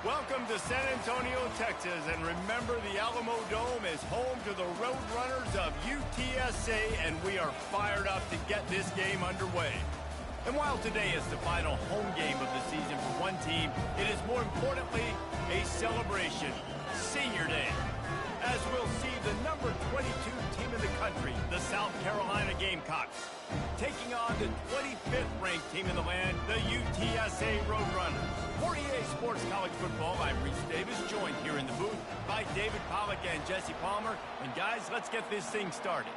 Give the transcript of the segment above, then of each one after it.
Welcome to San Antonio, Texas, and remember the Alamo Dome is home to the Roadrunners of UTSA, and we are fired up to get this game underway. And while today is the final home game of the season for one team, it is more importantly a celebration, Senior Day, as we'll see the number 22 team in the country, the South Carolina Gamecocks, taking on the 25th ranked team in the land, the UTSA Roadrunners. For EA Sports College Football, I'm Reese Davis, joined here in the booth by David Pollack and Jesse Palmer. And guys, let's get this thing started.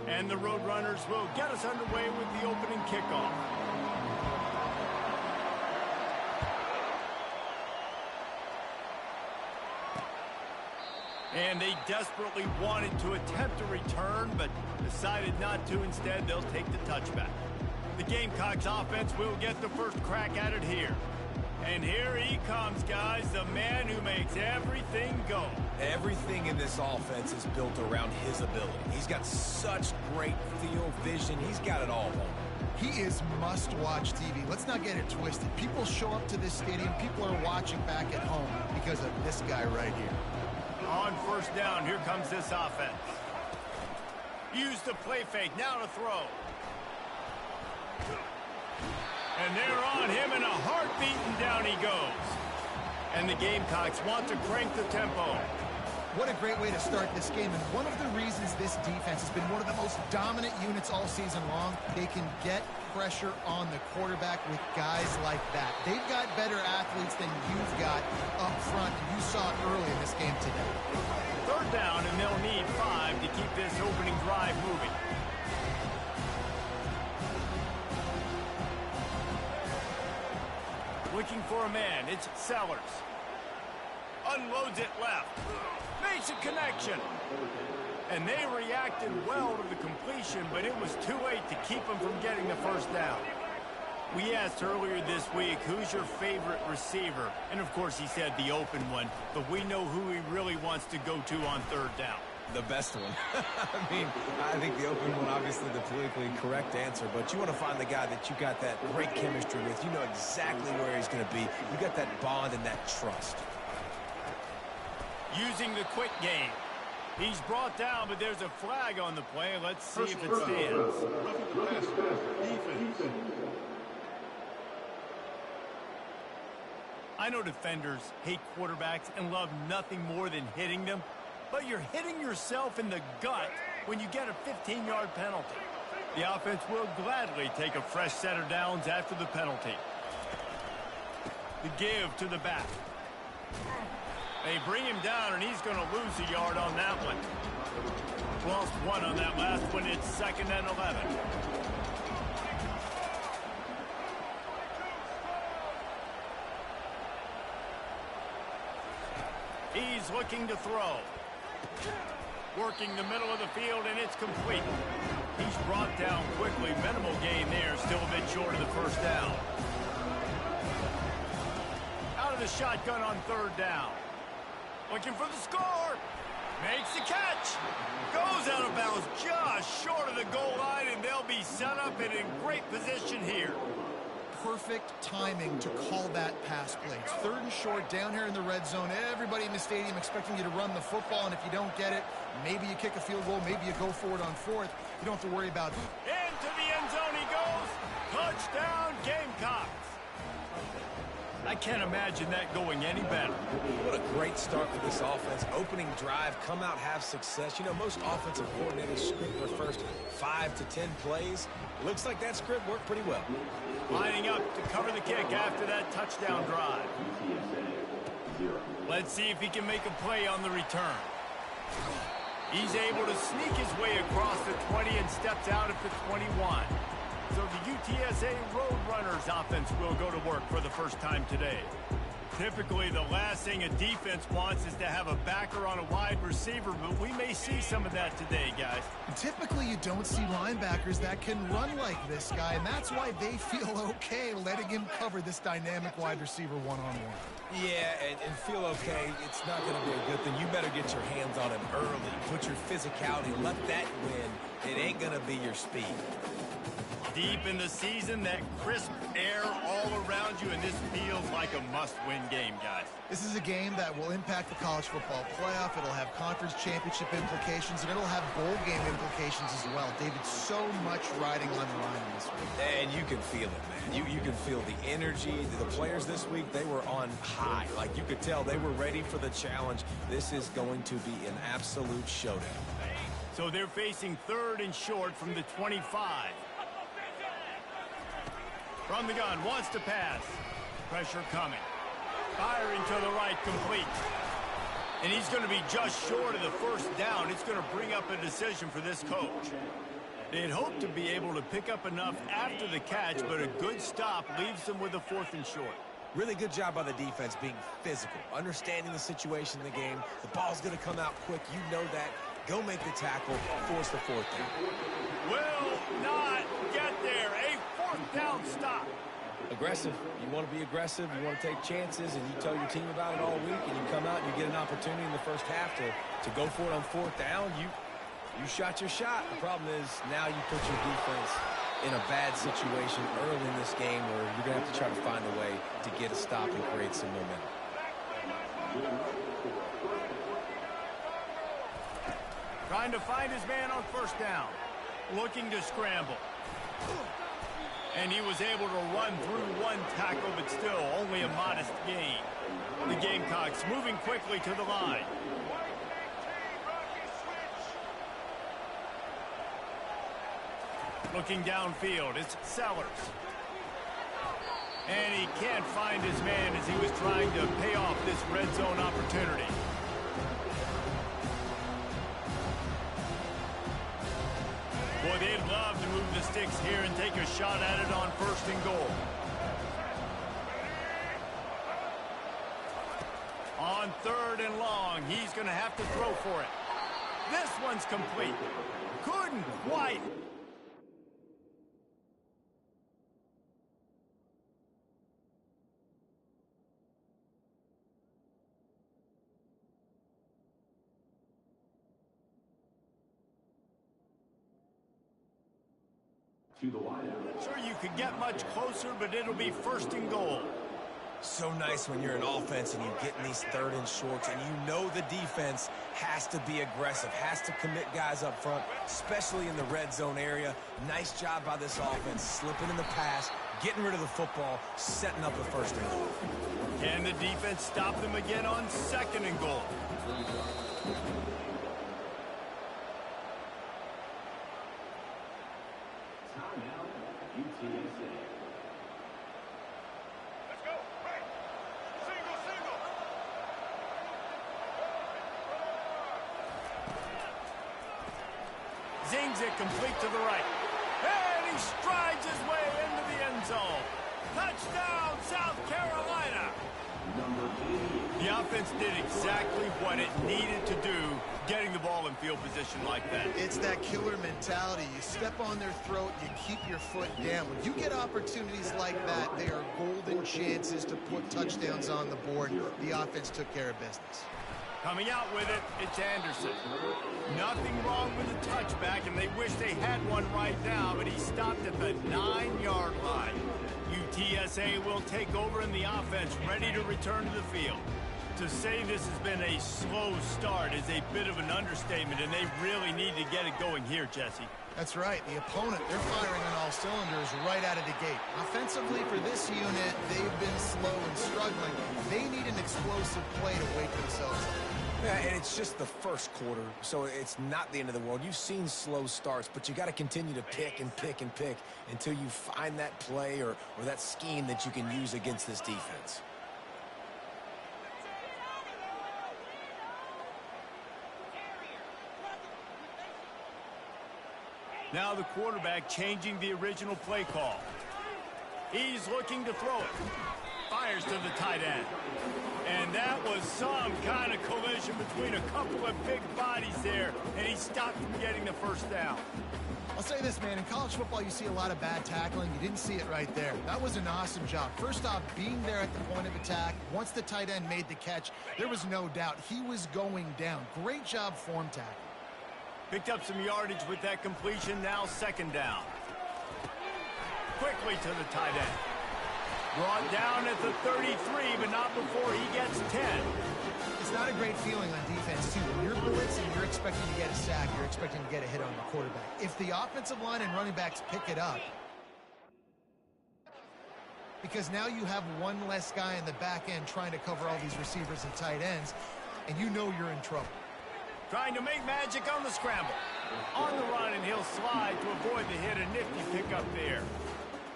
And the Roadrunners will get us underway with the opening kickoff. And they desperately wanted to attempt a return, but decided not to. Instead, they'll take the touchback. The Gamecocks offense will get the first crack at it here. And here he comes, guys, the man who makes everything go. Everything in this offense is built around his ability. He's got such great field vision. He's got it all. He is must-watch TV. Let's not get it twisted. People show up to this stadium. People are watching back at home because of this guy right here. On first down, here comes this offense. Use the play fake, now to throw. And they're on him in a heartbeat, and down he goes. And the Gamecocks want to crank the tempo. What a great way to start this game, and one of the reasons this defense has been one of the most dominant units all season long, they can get pressure on the quarterback with guys like that. They've got better athletes than you've got up front, and you saw it early in this game today. Third down, and they'll need 5 to keep this opening drive moving. Looking for a man, it's Sellers. Unloads it left. Makes a connection. And they reacted well to the completion, but it was too late to keep them from getting the first down. We asked earlier this week, who's your favorite receiver? And of course he said the open one, but we know who he really wants to go to on third down. The best one. I think the open one, obviously the politically correct answer, but you want to find the guy that you got that great chemistry with. You know exactly where he's going to be. You got that bond and that trust. Using the quick game. He's brought down, but there's a flag on the play. Let's see if it stands. I know defenders hate quarterbacks and love nothing more than hitting them, but you're hitting yourself in the gut when you get a 15-yard penalty. The offense will gladly take a fresh set of downs after the penalty. The give to the back. They bring him down, and he's going to lose a yard on that one. Lost 1 on that last one. It's 2nd and 11. He's looking to throw. Working the middle of the field, and it's complete. He's brought down quickly. Minimal gain there. Still a bit short of the first down. Out of the shotgun on third down. Looking for the score. Makes the catch. Goes out of bounds just short of the goal line, and they'll be set up and in great position here. Perfect timing to call that pass play. It's 3rd and short down here in the red zone. Everybody in the stadium expecting you to run the football, and if you don't get it, maybe you kick a field goal, maybe you go for it on 4th. You don't have to worry about it. Into the end zone he goes. Touchdown, Gamecocks. I can't imagine that going any better. What a great start for this offense. Opening drive, come out, have success. You know, most offensive coordinators script their first 5 to 10 plays. Looks like that script worked pretty well. Lining up to cover the kick after that touchdown drive. Let's see if he can make a play on the return. He's able to sneak his way across the 20 and steps out at the 21. So the UTSA Roadrunners offense will go to work for the first time today. Typically, the last thing a defense wants is to have a backer on a wide receiver, but we may see some of that today, guys. Typically, you don't see linebackers that can run like this guy, and that's why they feel okay letting him cover this dynamic wide receiver one-on-one. Yeah, and feel okay, it's not going to be a good thing. You better get your hands on him early. Put your physicality, let that win. It ain't going to be your speed. Deep in the season, that crisp air all around you, and this feels like a must-win game, guys. This is a game that will impact the college football playoff. It'll have conference championship implications, and it'll have bowl game implications as well. David, so much riding on the line in this one. And you can feel it, man. You can feel the energy. The players this week, they were on high. Like, you could tell they were ready for the challenge. This is going to be an absolute showdown. So they're facing 3rd and short from the 25. From the gun, wants to pass. Pressure coming. Firing to the right, complete. And he's going to be just short of the first down. It's going to bring up a decision for this coach. They'd hoped to be able to pick up enough after the catch, but a good stop leaves them with a 4th and short. Really good job by the defense being physical, understanding the situation in the game. The ball's going to come out quick. You know that. Go make the tackle, force the 4th down. Will not get there. A 4th down stop. Aggressive. You want to be aggressive. You want to take chances, and you tell your team about it all week, and you come out and you get an opportunity in the first half to go for it on 4th down. You shot your shot. The problem is now you put your defense in a bad situation early in this game where you're going to have to try to find a way to get a stop and create some momentum. Trying to find his man on 1st down. Looking to scramble. And he was able to run through one tackle, but still only a modest gain. The Gamecocks moving quickly to the line. Looking downfield, it's Sellers. And he can't find his man as he was trying to pay off this red zone opportunity. Boy, they'd love to move the sticks here and take a shot at it on 1st and goal. On 3rd and long, he's going to have to throw for it. This one's complete. Couldn't quite. Sure, you could get much closer, but it'll be 1st and goal. So nice when you're an offense and you get in these 3rd and shorts, and you know the defense has to be aggressive, has to commit guys up front, especially in the red zone area. Nice job by this offense, slipping in the pass, getting rid of the football, setting up the 1st and goal. Can the defense stop them again on 2nd and goal? Zings it complete to the right. And he strides his way into the end zone. Touchdown, South Carolina. The offense did exactly what it needed to do, getting the ball in field position like that. It's that killer mentality. You step on their throat, you keep your foot down. When you get opportunities like that, they are golden chances to put touchdowns on the board. The offense took care of business. Coming out with it, it's Anderson. Nothing wrong with the touchback, and they wish they had one right now, but he stopped at the 9-yard line. UTSA will take over in the offense, ready to return to the field. To say this has been a slow start is a bit of an understatement, and they really need to get it going here, Jesse. That's right. The opponent, they're firing on all cylinders right out of the gate. Offensively, for this unit, they've been slow and struggling. They need an explosive play to wake themselves up. Yeah, and it's just the first quarter, so it's not the end of the world. You've seen slow starts, but you got to continue to pick and pick and pick until you find that play or that scheme that you can use against this defense. Now the quarterback changing the original play call. He's looking to throw it. Fires to the tight end. And that was some kind of collision between a couple of big bodies there, and he stopped from getting the first down. I'll say this, man. In college football, you see a lot of bad tackling. You didn't see it right there. That was an awesome job. First off, being there at the point of attack. Once the tight end made the catch, there was no doubt he was going down. Great job form tackling. Picked up some yardage with that completion. Now second down. Quickly to the tight end. Brought down at the 33, but not before he gets 10. It's not a great feeling on defense, too. When you're blitzing, you're expecting to get a sack. You're expecting to get a hit on the quarterback. If the offensive line and running backs pick it up, because now you have one less guy in the back end trying to cover all these receivers and tight ends, and you know you're in trouble. Trying to make magic on the scramble. On the run, and he'll slide to avoid the hit. A nifty pickup there.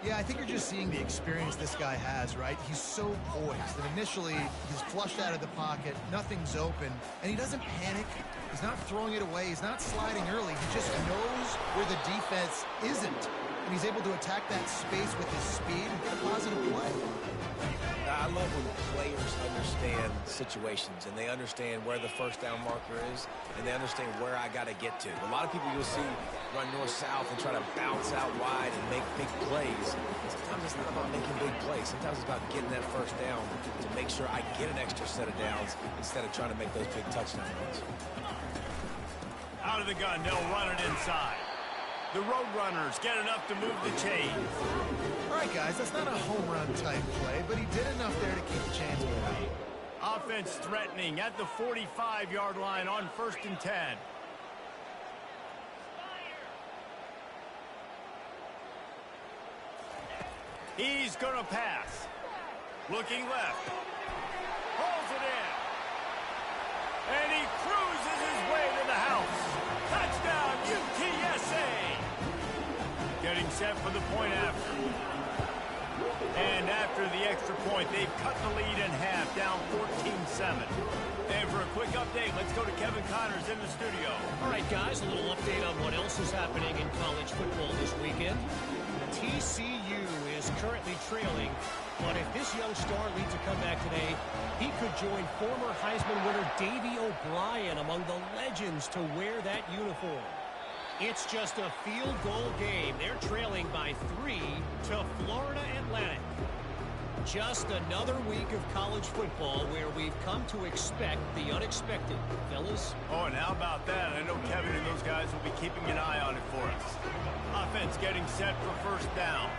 Yeah, I think you're just seeing the experience this guy has, right? He's so poised. And initially, he's flushed out of the pocket. Nothing's open. And he doesn't panic. He's not throwing it away. He's not sliding early. He just knows where the defense isn't. And he's able to attack that space with his speed and get a positive play. I love when players understand situations and they understand where the first down marker is and they understand where I got to get to. A lot of people you'll see run north-south and try to bounce out wide and make big plays. Sometimes it's not about making big plays. Sometimes it's about getting that first down to make sure I get an extra set of downs instead of trying to make those big touchdown runs. Out of the gun, they'll run it inside. The Roadrunners get enough to move the chains. All right, guys, that's not a home run type play, but he did enough there to keep the chains moving. Offense threatening at the 45-yard line on 1st and 10. He's going to pass. Looking left. Pulls it in. And he cruises his way to the house. Touchdown, UTSA. Getting set for the point after. And after the extra point, they've cut the lead in half, down 14-7. And for a quick update, let's go to Kevin Connors in the studio. All right, guys, a little update on what else is happening in college football this weekend. TCU is currently trailing, but if this young star leads a comeback today, he could join former Heisman winner Davey O'Brien among the legends to wear that uniform. It's just a field goal game. They're trailing by 3 to Florida Atlantic. Just another week of college football where we've come to expect the unexpected. Fellas? Oh, and how about that? I know Kevin and those guys will be keeping an eye on it for us. Offense getting set for first down.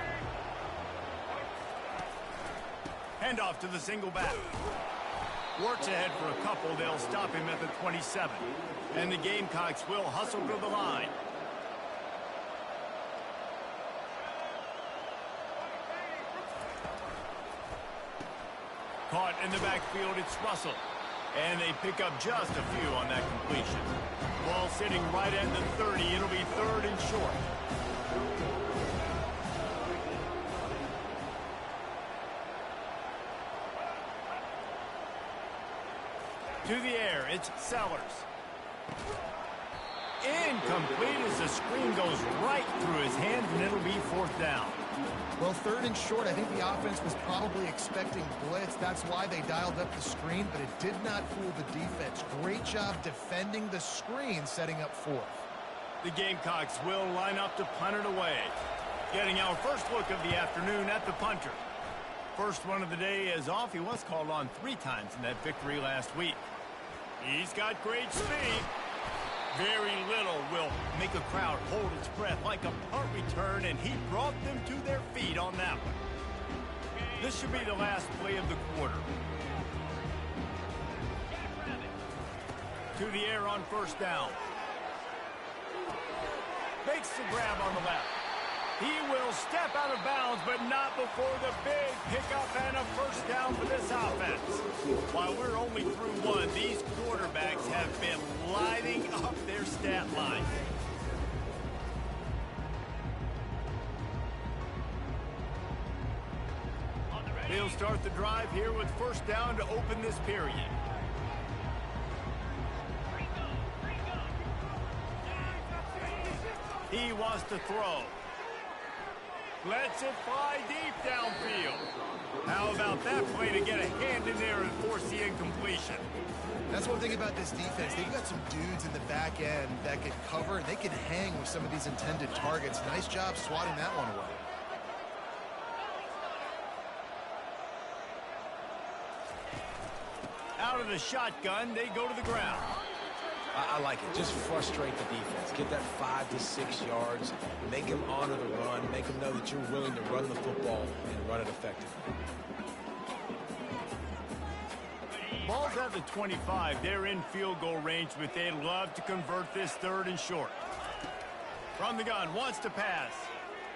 Handoff to the single back. Works ahead for a couple. They'll stop him at the 27. And the Gamecocks will hustle to the line. Caught in the backfield, it's Russell. And they pick up just a few on that completion. Ball sitting right at the 30. It'll be 3rd and short. To the air, it's Sellers. Incomplete as the screen goes right through his hands, and it'll be 4th down. Well, 3rd and short, I think the offense was probably expecting blitz. That's why they dialed up the screen, but it did not fool the defense. Great job defending the screen, setting up 4th. The Gamecocks will line up to punt it away. Getting our first look of the afternoon at the punter. First one of the day is off. He was called on 3 times in that victory last week. He's got great speed. Very little will make a crowd hold its breath like a punt return, and he brought them to their feet on that one. This should be the last play of the quarter. to the air on first down. Makes the grab on the left. He will step out of bounds, but not before the big pickup and a first down for this offense. While we're only through one, these quarterbacks have been lighting up their stat line. He'll start the drive here with first down to open this period. He wants to throw. Lets it fly deep downfield. How about that play to get a hand in there and force the incompletion? That's one thing about this defense. They've got some dudes in the back end that can cover, and they can hang with some of these intended targets. Nice job swatting that one away. Out of the shotgun, they go to the ground. I like it. Just frustrate the defense. Get that 5 to 6 yards. Make them honor the run. Make them know that you're willing to run the football and run it effectively. Ball's at the 25. They're in field goal range, but they'd love to convert this third and short. From the gun, wants to pass.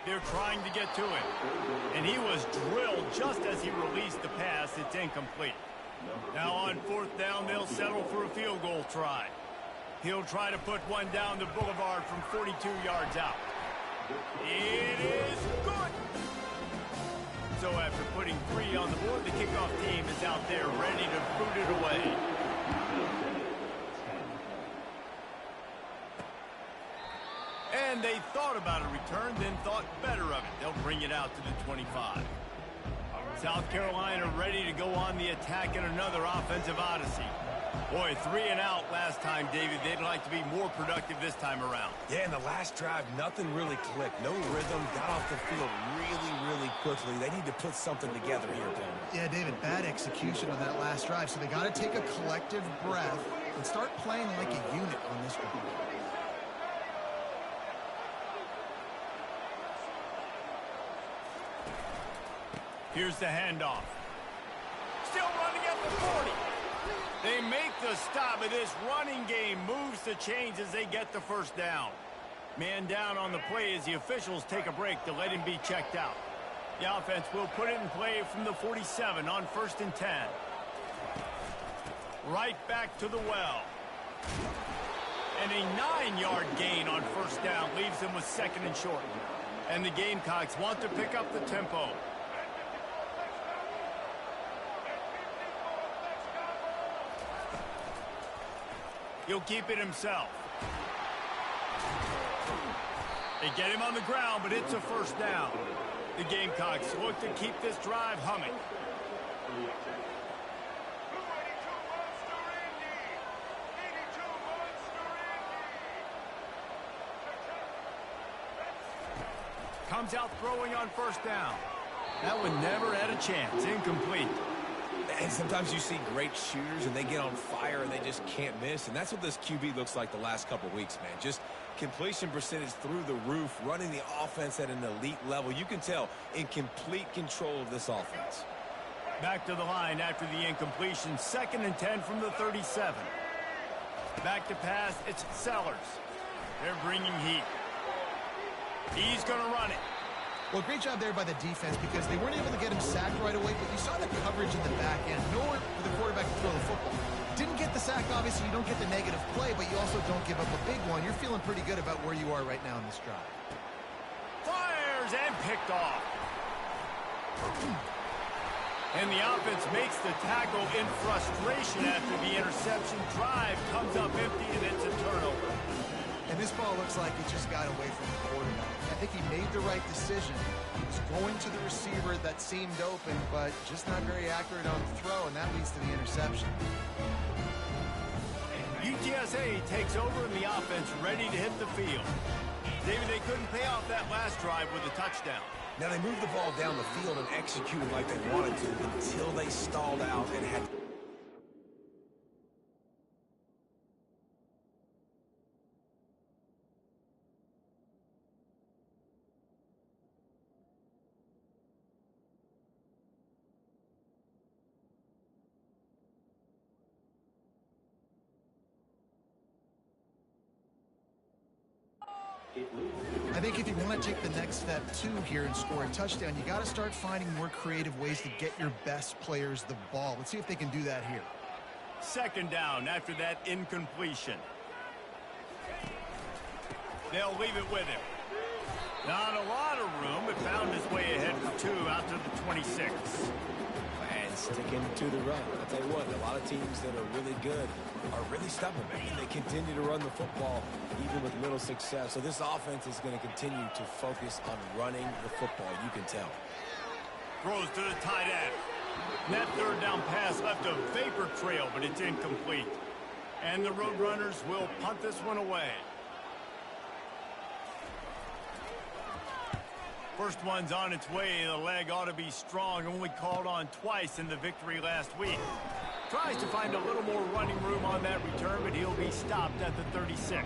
They're trying to get to it. And he was drilled just as he released the pass. It's incomplete. Now on fourth down, they'll settle for a field goal try. He'll try to put one down the boulevard from 42 yards out. It is good. So after putting 3 on the board, the kickoff team is out there ready to boot it away. And they thought about a return, then thought better of it. They'll bring it out to the 25. South Carolina ready to go on the attack in another offensive odyssey. Boy, 3 and out last time, David. They'd like to be more productive this time around. Yeah, in the last drive, nothing really clicked. No rhythm. Got off the field really quickly. They need to put something together here, Glenn. Yeah, David, bad execution on that last drive. So they got to take a collective breath and start playing like a unit on this one. Here's the handoff. Still running at the 40. They make the stop, but this running game moves the chains as they get the first down. Man down on the play as the officials take a break to let him be checked out. The offense will put it in play from the 47 on 1st and 10. Right back to the well. And a 9-yard gain on first down leaves them with 2nd and short. And the Gamecocks want to pick up the tempo. He'll keep it himself. They get him on the ground, but it's a first down. The Gamecocks look to keep this drive humming. Comes out throwing on first down. That one never had a chance. Incomplete. And sometimes you see great shooters and they get on fire and they just can't miss. And that's what this QB looks like the last couple weeks, man. Just completion percentage through the roof, running the offense at an elite level. You can tell in complete control of this offense. Back to the line after the incompletion. 2nd and 10 from the 37. Back to pass. It's Sellers. They're bringing heat. He's going to run it. Well, great job there by the defense because they weren't able to get him sacked right away, but you saw the coverage in the back end. Nowhere for the quarterback to throw the football. Didn't get the sack, obviously. You don't get the negative play, but you also don't give up a big one. You're feeling pretty good about where you are right now in this drive. Fires and picked off. And the offense makes the tackle in frustration after the interception. Drive comes up empty, and it's a turnover. And this ball looks like it just got away from the quarterback. I think he made the right decision. He was going to the receiver that seemed open, but just not very accurate on the throw, and that leads to the interception. UTSA takes over in the offense, ready to hit the field. David, they couldn't pay off that last drive with a touchdown. Now they moved the ball down the field and executed like they wanted to until they stalled out and had think if you want to take the next step, too, here and score a touchdown, you got to start finding more creative ways to get your best players the ball. Let's see if they can do that here. Second down after that incompletion. They'll leave it with him. Not a lot of room, but found his way ahead for 2 out to the 26. And sticking to the run. I'll tell you what, a lot of teams that are really good are really stubborn, and they continue to run the football even with little success. So this offense is going to continue to focus on running the football, you can tell. Throws to the tight end. That third down pass left a vapor trail, but it's incomplete. And the Roadrunners will punt this one away. First one's on its way. The leg ought to be strong. Only called on twice in the victory last week. Tries to find a little more running room on that return, but he'll be stopped at the 36.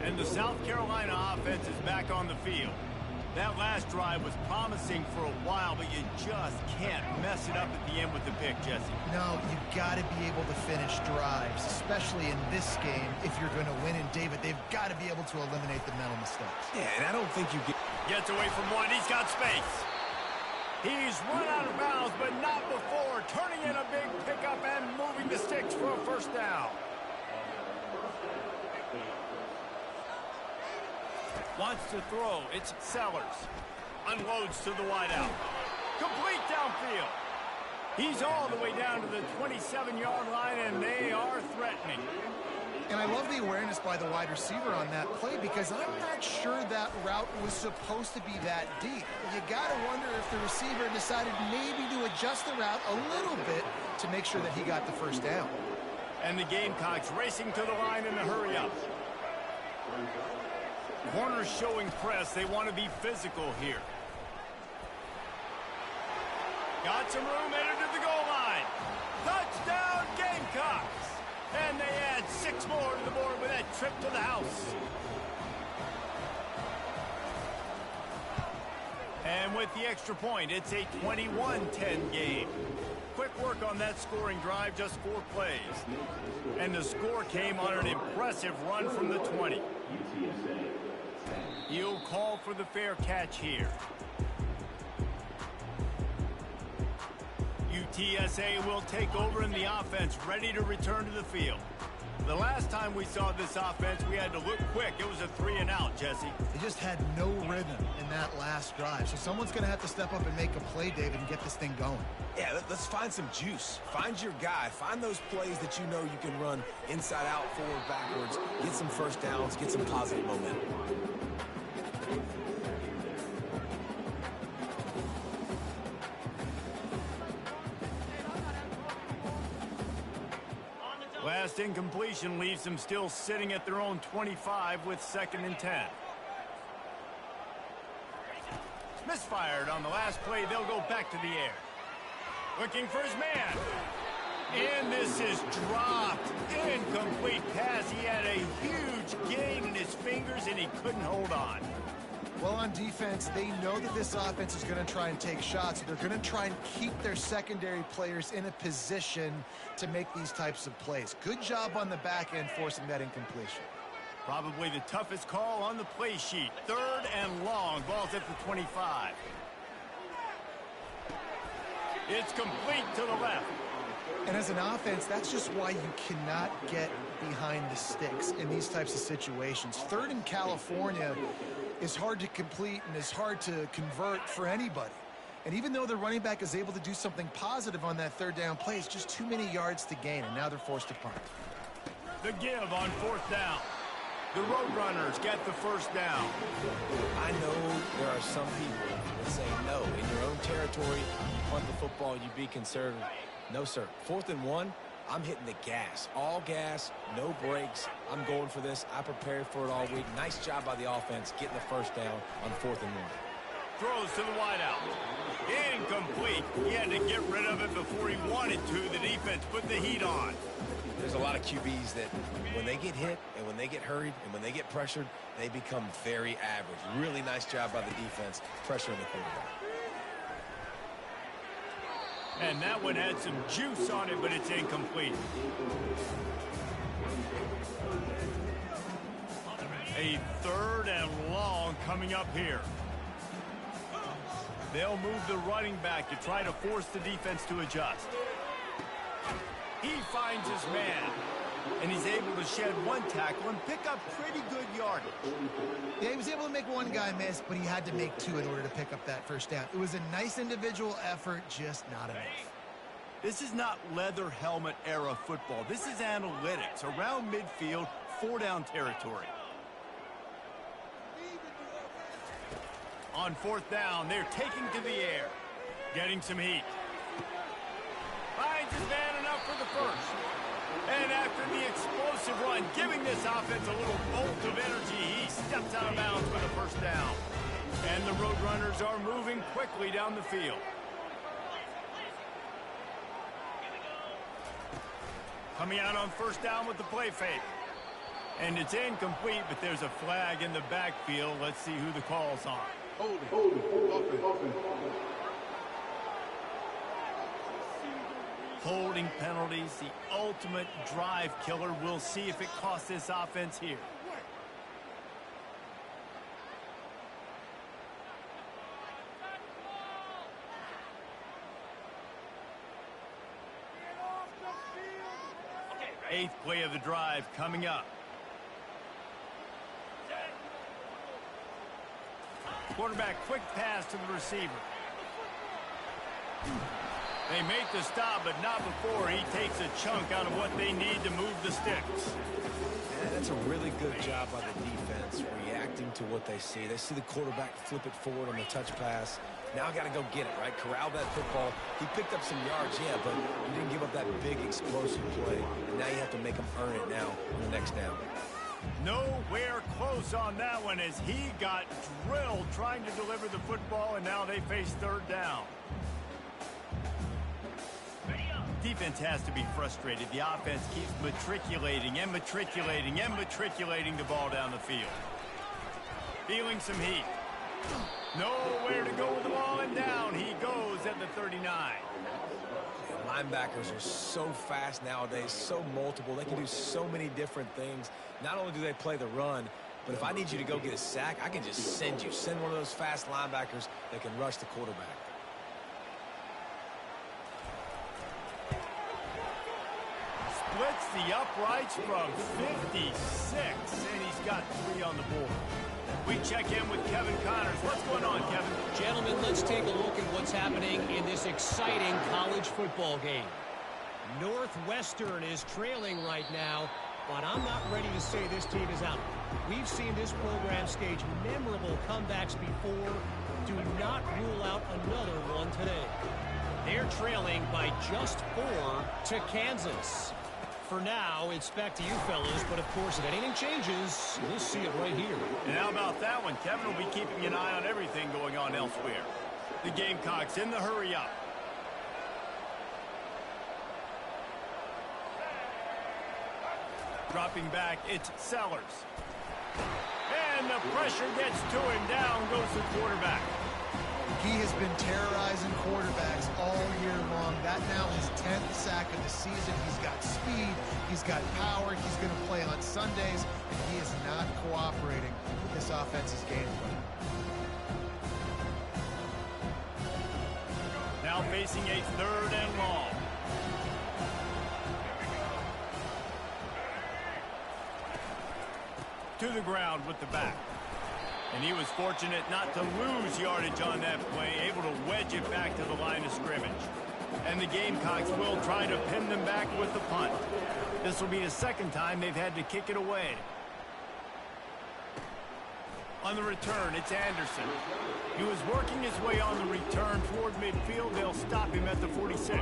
And the South Carolina offense is back on the field. That last drive was promising for a while, but you just can't mess it up at the end with the pick, Jesse. No, you got to be able to finish drives, especially in this game. If you're going to win, and David, they've got to be able to eliminate the mental mistakes. Yeah, and I don't think you get... Gets away from one. He's got space. He's run out of bounds, but not before. Turning in a big pickup and moving the sticks for a first down. Wants to throw. It's Sellers. Unloads to the wideout. Complete downfield. He's all the way down to the 27-yard line, and they are threatening. And I love the awareness by the wide receiver on that play, because I'm not sure that route was supposed to be that deep. You got to wonder if the receiver decided maybe to adjust the route a little bit to make sure that he got the first down. And the Gamecocks racing to the line in a hurry-up. Corners showing press. They want to be physical here. Got some room, headed to the goal line. Touchdown, Gamecocks! And they add 6 more to the board with that trip to the house. And with the extra point, it's a 21-10 game. Quick work on that scoring drive, just 4 plays. And the score came on an impressive run from the 20. He'll call for the fair catch here. UTSA will take over in the offense, ready to return to the field. The last time we saw this offense, we had to look quick. It was a 3-and-out, Jesse. They just had no rhythm in that last drive. So someone's going to have to step up and make a play, David, and get this thing going. Yeah, let's find some juice. Find your guy. Find those plays that you know you can run inside out, forward, backwards. Get some first downs. Get some positive momentum. Last incompletion leaves them still sitting at their own 25 with 2nd and 10. Misfired on the last play. They'll go back to the air. Looking for his man. And this is dropped. Incomplete pass. He had a huge gain in his fingers, and he couldn't hold on. Well, on defense, they know that this offense is going to try and take shots. They're going to try and keep their secondary players in a position to make these types of plays. Good job on the back end forcing that incompletion. Probably the toughest call on the play sheet. 3rd and long. Ball's at the 25. It's complete to the left. And as an offense, that's just why you cannot get behind the sticks in these types of situations. 3rd in California is hard to complete and is hard to convert for anybody. And even though the running back is able to do something positive on that 3rd down play, it's just too many yards to gain, and now they're forced to punt. The give on 4th down. The Roadrunners get the first down. I know there are some people that say no. In your own territory, you punt the football, you be conservative. No, sir. 4th and 1, I'm hitting the gas. All gas, no brakes. I'm going for this. I prepared for it all week. Nice job by the offense getting the first down on 4th and 1. Throws to the wideout. Incomplete. He had to get rid of it before he wanted to. The defense put the heat on. There's a lot of QBs that when they get hit and when they get hurried and when they get pressured, they become very average. Really nice job by the defense pressuring the quarterback. And that one had some juice on it, but it's incomplete. A 3rd and long coming up here. They'll move the running back to try to force the defense to adjust. He finds his man, and he's able to shed 1 tackle and pick up pretty good yardage. Yeah, he was able to make 1 guy miss, but he had to make 2 in order to pick up that first down. It was a nice individual effort, just not enough. This is not leather helmet era football. This is analytics. Around midfield, 4-down territory. On 4th down, they're taking to the air. Getting some heat. Finds his man enough for the first. And after the explosive run, giving this offense a little bolt of energy, he steps out of bounds with a first down. And the Roadrunners are moving quickly down the field. Coming out on 1st down with the play fake. And it's incomplete, but there's a flag in the backfield. Let's see who the call's on. Holding penalties, the ultimate drive killer. We'll see if it costs this offense here. Eighth play of the drive coming up. Quarterback, quick pass to the receiver. They make the stop, but not before he takes a chunk out of what they need to move the sticks. Yeah, that's a really good job by the defense, reacting to what they see. They see the quarterback flip it forward on the touch pass. Now I got to go get it, right? Corral that football. He picked up some yards, yeah, but you didn't give up that big explosive play. And now you have to make him earn it now on the next down. Nowhere close on that one as he got drilled trying to deliver the football, and now they face 3rd down. Defense has to be frustrated. The offense keeps matriculating and matriculating and matriculating the ball down the field. Feeling some heat. Nowhere to go with the ball, and down he goes at the 39. Linebackers are so fast nowadays, so multiple. They can do so many different things. Not only do they play the run, but if I need you to go get a sack, I can just send you. Send one of those fast linebackers that can rush the quarterback. Splits the uprights from 56, and he's got 3 on the board. We check in with Kevin Connors. What's going on, Kevin? Gentlemen, let's take a look at what's happening in this exciting college football game. Northwestern is trailing right now, but I'm not ready to say this team is out. We've seen this program stage memorable comebacks before. Do not rule out another one today. They're trailing by just 4 to Kansas. For now, it's back to you fellas, but of course, if anything changes, we'll see it right here. And how about that one? Kevin will be keeping an eye on everything going on elsewhere. The Gamecocks in the hurry up. Dropping back, it's Sellers. And the pressure gets to him. Down goes the quarterback. He has been terrorizing quarterbacks all year long. That now his 10th sack of the season. He's got speed. He's got power. He's going to play on Sundays, and he is not cooperating with this offense's game plan. Now facing a 3rd and long. To the ground with the back. And he was fortunate not to lose yardage on that play, able to wedge it back to the line of scrimmage. And the Gamecocks will try to pin them back with the punt. This will be the 2nd time they've had to kick it away. On the return, it's Anderson. He was working his way on the return toward midfield. They'll stop him at the 46.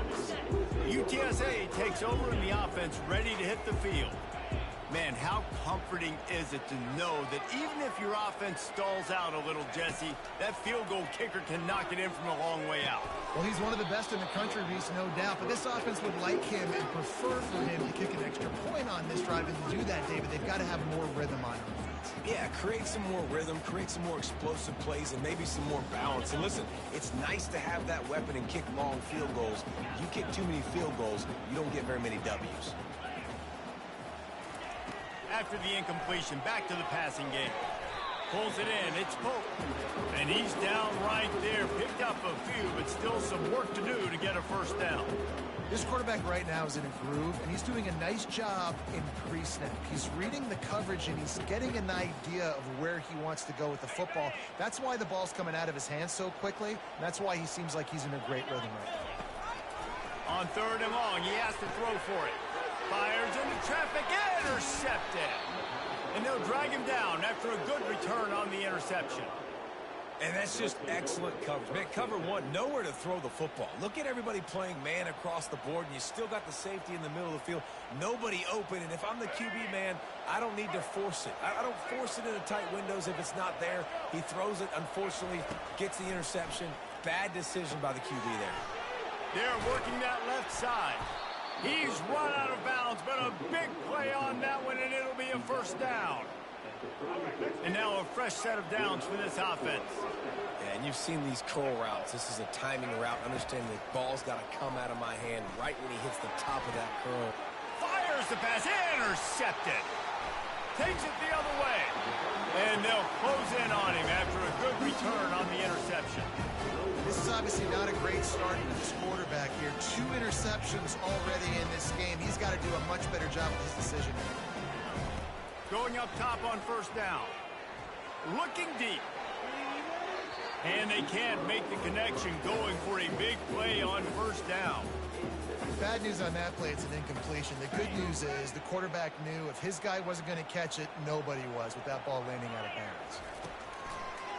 UTSA takes over in the offense, ready to hit the field. Man, how comforting is it to know that even if your offense stalls out a little, Jesse, that field goal kicker can knock it in from a long way out. Well, he's one of the best in the country, Reese, no doubt. But this offense would like him and prefer for him to kick an extra point on this drive. And to do that, David, they've got to have more rhythm on offense. Yeah, create some more rhythm, create some more explosive plays, and maybe some more balance. And listen, it's nice to have that weapon and kick long field goals. You kick too many field goals, you don't get very many W's. after the incompletion. Back to the passing game. Pulls it in. It's Pope. And he's down right there. Picked up a few, but still some work to do to get a first down. This quarterback right now is in a groove, and he's doing a nice job in pre-snap. He's reading the coverage, and he's getting an idea of where he wants to go with the football. That's why the ball's coming out of his hands so quickly. And that's why he seems like he's in a great rhythm right now. On 3rd and long, he has to throw for it. Fires into traffic, intercepted. And they'll drag him down after a good return on the interception. And that's just excellent coverage. Man, cover one, nowhere to throw the football. Look at everybody playing man across the board, and you still got the safety in the middle of the field. Nobody open, and if I'm the QB, man, I don't need to force it. I don't force it into tight windows if it's not there. He throws it, unfortunately, gets the interception. Bad decision by the QB there. They're working that left side. He's run out of bounds, but a big play on that one, and it'll be a first down. And now a fresh set of downs for this offense. Yeah, and you've seen these curl routes. This is a timing route. Understand the ball's got to come out of my hand right when he hits the top of that curl. Fires the pass, intercepted. Takes it the other way. And they'll close in on him after a good return on the interception. This is obviously not a great start for this quarterback here. 2 interceptions already in this game. He's got to do a much better job with his decision. Going up top on first down. Looking deep. And they can't make the connection, going for a big play on first down. Bad news on that play, it's an incompletion. The good news is the quarterback knew if his guy wasn't going to catch it, nobody was with that ball landing out of bounds.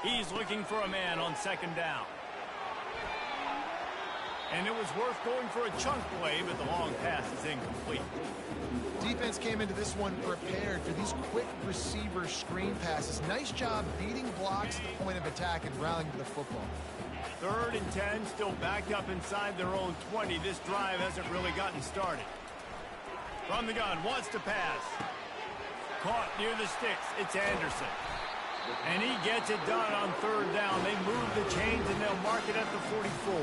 He's looking for a man on 2nd down. And it was worth going for a chunk play, but the long pass is incomplete. Defense came into this one prepared for these quick receiver screen passes. Nice job beating blocks at the point of attack and rallying to the football. 3rd and 10, still backed up inside their own 20. This drive hasn't really gotten started. From the gun, wants to pass. Caught near the sticks. It's Anderson. And he gets it done on 3rd down. They move the chains, and they'll mark it at the 44.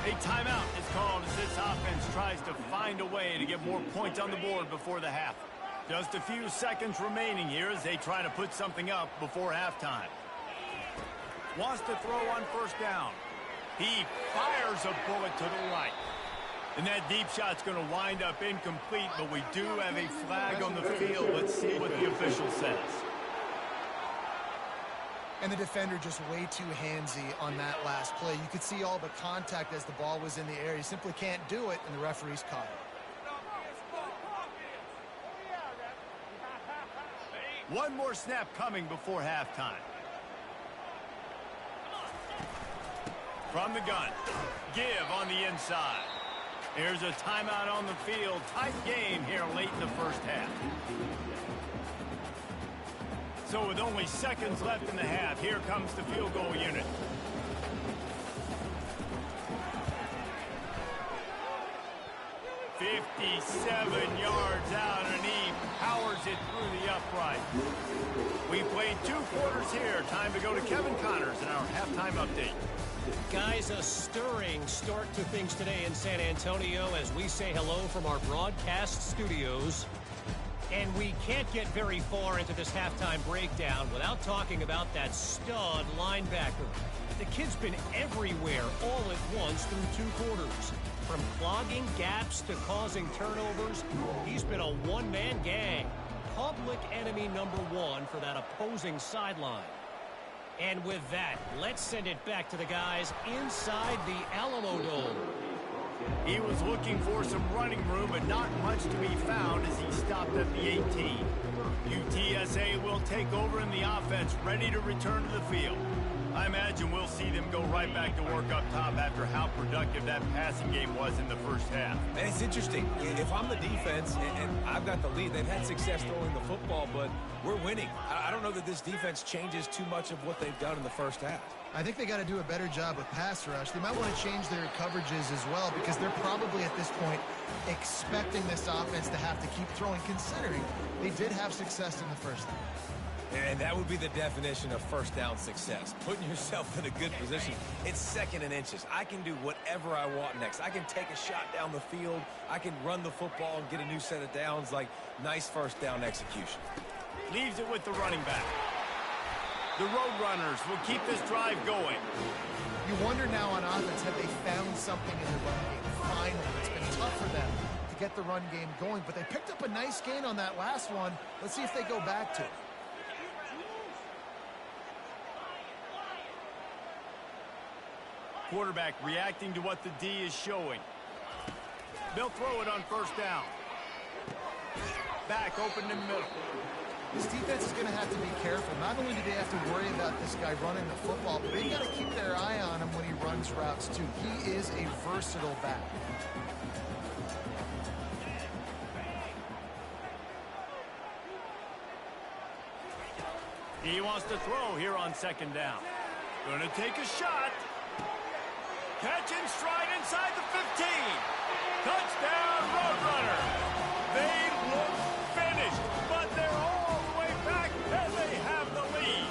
A timeout is called as this offense tries to find a way to get more points on the board before the half. Just a few seconds remaining here as they try to put something up before halftime. Wants to throw on first down. He fires a bullet to the right. And that deep shot's going to wind up incomplete, but we do have a flag on the field. Let's see what the official says. And the defender just way too handsy on that last play. You could see all the contact as the ball was in the air. He simply can't do it, and the referee's caught it. One more snap coming before halftime. From the gun. Give on the inside. Here's a timeout on the field. Tight game here late in the first half. So with only seconds left in the half, here comes the field goal unit. "57 yards out, and he powers it through the upright." We played 2 quarters here. Time to go to Kevin Connors in our halftime update. Guys, a stirring start to things today in San Antonio as we say hello from our broadcast studios. And we can't get very far into this halftime breakdown without talking about that stud linebacker. The kid's been everywhere all at once through 2 quarters. From clogging gaps to causing turnovers, he's been a one-man gang. Public enemy number 1 for that opposing sideline. And with that, let's send it back to the guys inside the Alamo Dome. He was looking for some running room, but not much to be found as he stopped at the 18. UTSA will take over in the offense, ready to return to the field. I imagine we'll see them go right back to work up top after how productive that passing game was in the first half. And it's interesting. If I'm the defense and I've got the lead, they've had success throwing the football, but we're winning. I don't know that this defense changes too much of what they've done in the first half. I think they got to do a better job with pass rush. They might want to change their coverages as well because they're probably at this point expecting this offense to have to keep throwing, considering they did have success in the first half. And that would be the definition of first down success. Putting yourself in a good position. It's second and inches. I can do whatever I want next. I can take a shot down the field. I can run the football and get a new set of downs. Like, nice first down execution. Leaves it with the running back. The Roadrunners will keep this drive going. You wonder now on offense, have they found something in the run game? Finally, it's been tough for them to get the run game going, but they picked up a nice gain on that last one. Let's see if they go back to it. Quarterback reacting to what the D is showing. They'll throw it on first down. Back open in the middle. This defense is going to have to be careful. Not only do they have to worry about this guy running the football, but they've got to keep their eye on him when he runs routes, too. He is a versatile back. He wants to throw here on second down. Going to take a shot. Catch and stride inside the 15. Touchdown, Roadrunner. They look finished, but they're all the way back, and they have the lead.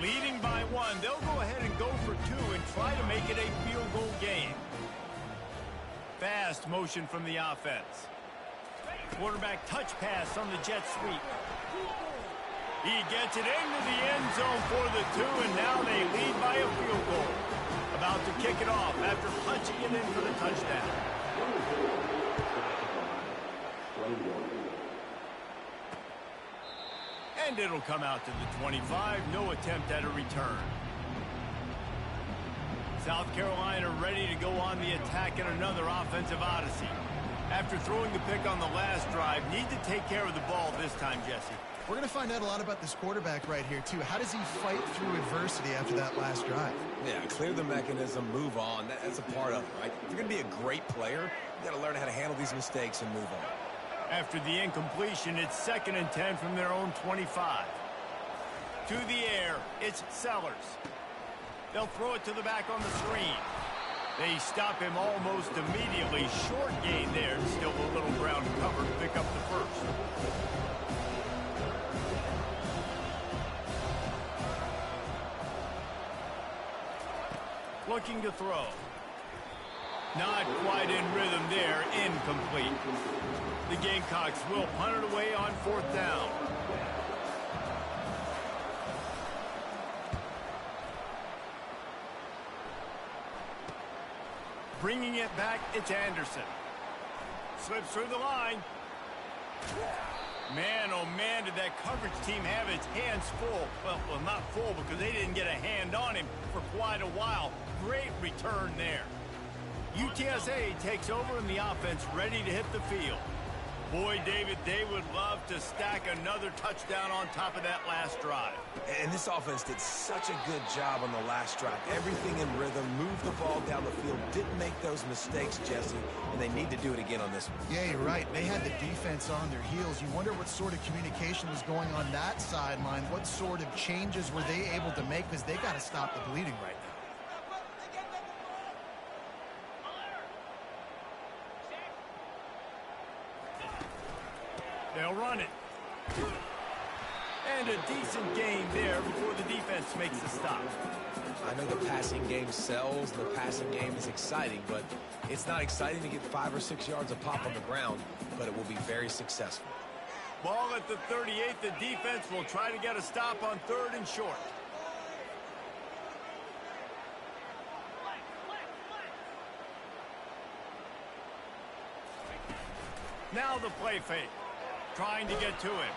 Leading by 1, they'll go ahead and go for 2 and try to make it a field goal game. Fast motion from the offense. Quarterback touch pass on the jet sweep. He gets it into the end zone for the 2, and now they lead by a field goal. About to kick it off after punching it in for the touchdown. And it'll come out to the 25. No attempt at a return. South Carolina ready to go on the attack in another offensive odyssey. After throwing the pick on the last drive, need to take care of the ball this time, Jesse. We're going to find out a lot about this quarterback right here, too. How does he fight through adversity after that last drive? Yeah, clear the mechanism, move on. That's a part of it, right? If you're going to be a great player, you got to learn how to handle these mistakes and move on. After the incompletion, it's 2nd and 10 from their own 25. To the air, it's Sellers. They'll throw it to the back on the screen. They stop him almost immediately. Short gain there. Still a little ground cover to pick up the first. Looking to throw. Not quite in rhythm there. Incomplete. The Gamecocks will punt it away on 4th down. Bringing it back, it's Anderson. Slips through the line. Man, oh man, did that coverage team have its hands full. Well, not full because they didn't get a hand on him for quite a while. Great return there. UTSA takes over and the offense ready to hit the field. Boy, David, they would love to stack another touchdown on top of that last drive. And this offense did such a good job on the last drive. Everything in rhythm, moved the ball down the field, didn't make those mistakes, Jesse, and they need to do it again on this one. Yeah, you're right. They had the defense on their heels. You wonder what sort of communication was going on that sideline. What sort of changes were they able to make, because they got to stop the bleeding right now. They'll run it. And a decent gain there before the defense makes the stop. I know the passing game sells, and the passing game is exciting, but it's not exciting to get 5 or 6 yards of pop on the ground, but it will be very successful. Ball at the 38. The defense will try to get a stop on 3rd and short. Now the play fake. Trying to get to him.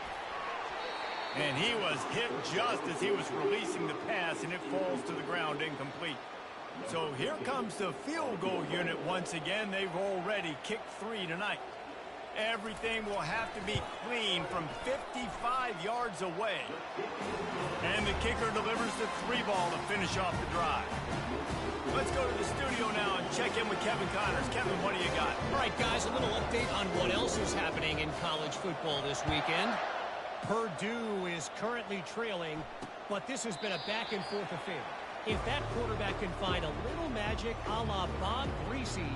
And he was hit just as he was releasing the pass, and it falls to the ground incomplete. So here comes the field goal unit once again. They've already kicked 3 tonight. Everything will have to be clean from 55 yards away. And the kicker delivers the 3 ball to finish off the drive. Let's go to the studio now and check in with Kevin Connors. Kevin, what do you got? All right, guys, a little update on what else is happening in college football this weekend. Purdue is currently trailing, but this has been a back-and-forth affair. If that quarterback can find a little magic a la Bob Greasy,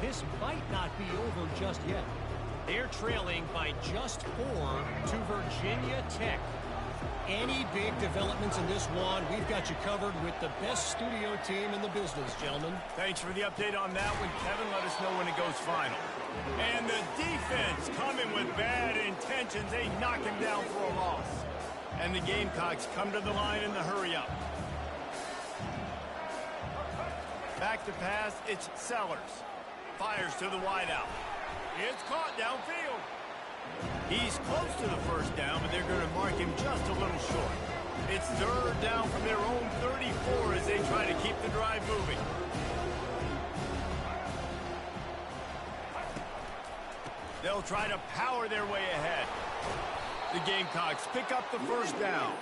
this might not be over just yet. They're trailing by just 4 to Virginia Tech. Any big developments in this one, we've got you covered with the best studio team in the business, gentlemen. Thanks for the update on that one, Kevin. Let us know when it goes final. And the defense coming with bad intentions. They knock him down for a loss. And the Gamecocks come to the line in the hurry-up. Back to pass, it's Sellers. Fires to the wideout. It's caught downfield. He's close to the first down, but they're going to mark him just a little short. It's third down from their own 34 as they try to keep the drive moving. They'll try to power their way ahead. The Gamecocks pick up the first down.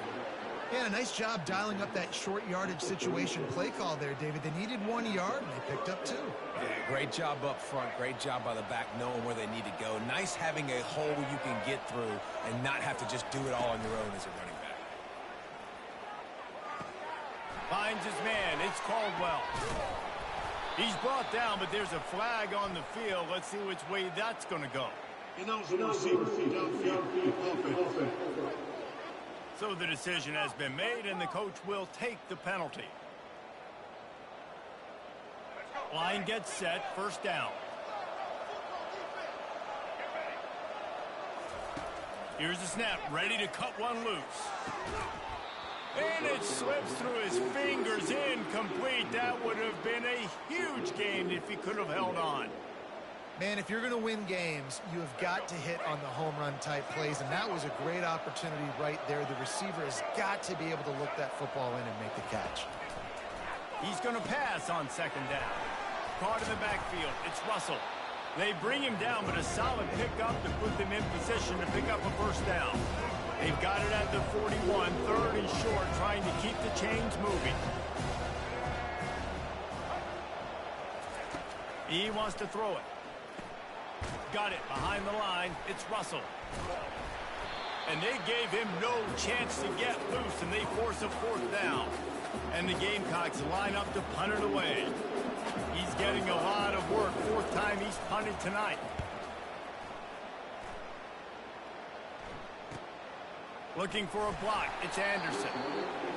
Yeah, nice job dialing up that short yardage situation play call there, David. They needed 1 yard, and they picked up 2. Yeah, great job up front. Great job by the back knowing where they need to go. Nice having a hole you can get through and not have to just do it all on your own as a running back. Finds his man. It's Caldwell. He's brought down, but there's a flag on the field. Let's see which way that's going to go. So the decision has been made, and the coach will take the penalty. Line gets set, first down. Here's the snap, ready to cut one loose. And it slips through his fingers, incomplete. That would have been a huge gain if he could have held on. Man, if you're going to win games, you have got to hit on the home run type plays, and that was a great opportunity right there. The receiver has got to be able to look that football in and make the catch. He's going to pass on second down. Caught in the backfield. It's Russell. They bring him down, but a solid pickup to put them in position to pick up a first down. They've got it at the 41, third and short, trying to keep the chains moving. He wants to throw it. Got it behind the line. It's Russell. And they gave him no chance to get loose, and they force a fourth down. And the Gamecocks line up to punt it away. He's getting a lot of work. Fourth time he's punted tonight. Looking for a block. It's Anderson.